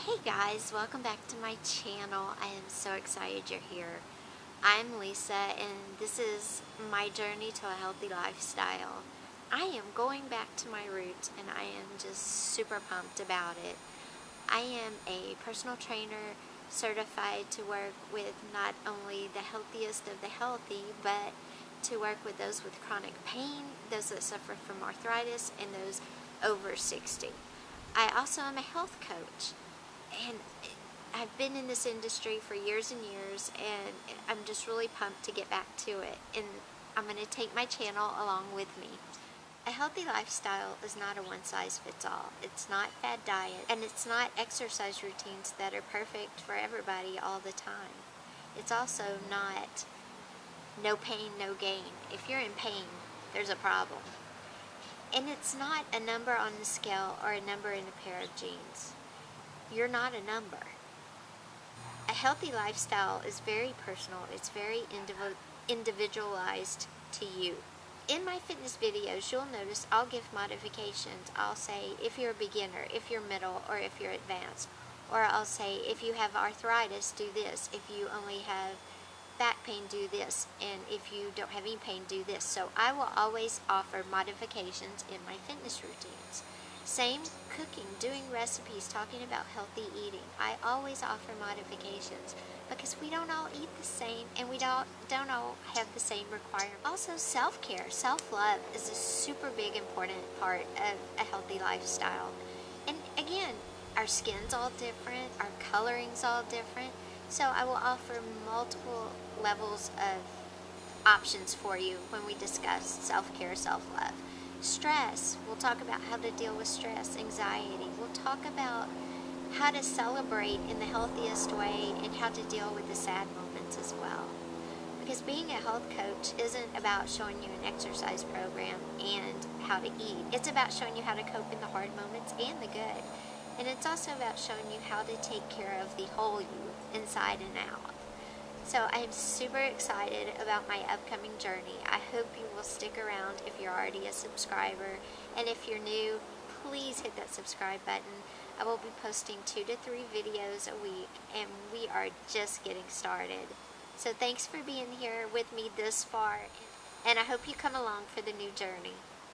Hey guys, welcome back to my channel. I am so excited you're here. I'm Lisa and this is my journey to a healthy lifestyle. I am going back to my roots and I am just super pumped about it. I am a personal trainer certified to work with not only the healthiest of the healthy, but to work with those with chronic pain, those that suffer from arthritis, and those over 60. I also am a health coach. And I've been in this industry for years and years, and I'm just really pumped to get back to it. And I'm going to take my channel along with me. A healthy lifestyle is not a one-size-fits-all. It's not fad diet, and it's not exercise routines that are perfect for everybody all the time. It's also not no pain, no gain. If you're in pain, there's a problem. And it's not a number on the scale or a number in a pair of jeans. You're not a number. A healthy lifestyle is very personal. It's very individualized to you. In my fitness videos, you'll notice I'll give modifications. I'll say if you're a beginner, if you're middle, or if you're advanced. Or I'll say if you have arthritis, do this. If you only have back pain, do this. And if you don't have any pain, do this. So I will always offer modifications in my fitness routines. Same cooking, doing recipes, talking about healthy eating. I always offer modifications because we don't all eat the same and we don't all have the same requirements. Also, self-care, self-love is a super big important part of a healthy lifestyle. And again, our skin's all different, our coloring's all different, so I will offer multiple levels of options for you when we discuss self-care, self-love. Stress, we'll talk about how to deal with stress, anxiety. We'll talk about how to celebrate in the healthiest way and how to deal with the sad moments as well. Because being a health coach isn't about showing you an exercise program and how to eat. It's about showing you how to cope in the hard moments and the good. And it's also about showing you how to take care of the whole you, inside and out. So I am super excited about my upcoming journey. I hope you will stick around if you're already a subscriber. And if you're new, please hit that subscribe button. I will be posting 2 to 3 videos a week, and we are just getting started. So thanks for being here with me this far, and I hope you come along for the new journey.